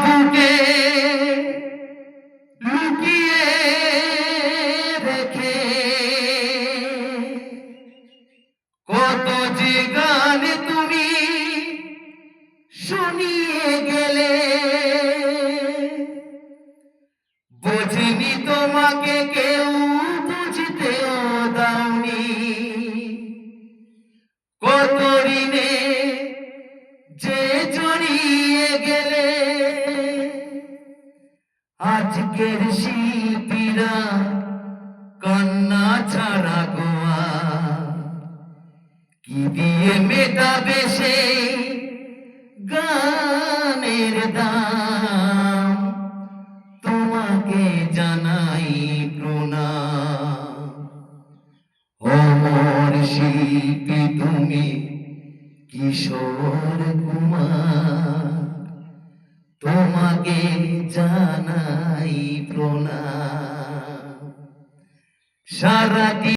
বুকে লুকিয়ে রেখে কত যে গান তুমি শুনিয়ে গেলে, বুঝিনি তোমাকে কেউ বুঝতেও দাওনি, কত ঋণে যে জড়িয়ে গেলে। আজকের শিল্পীরা কান্না ছাড়া গোয়া কি দিয়ে মেটাবে সেই গানের দাম। তোমাকে জানাই প্রণাম। অমর শিল্পী তুমি কিশোর কুমার, তোমাকে জানাই প্রণাম। সারা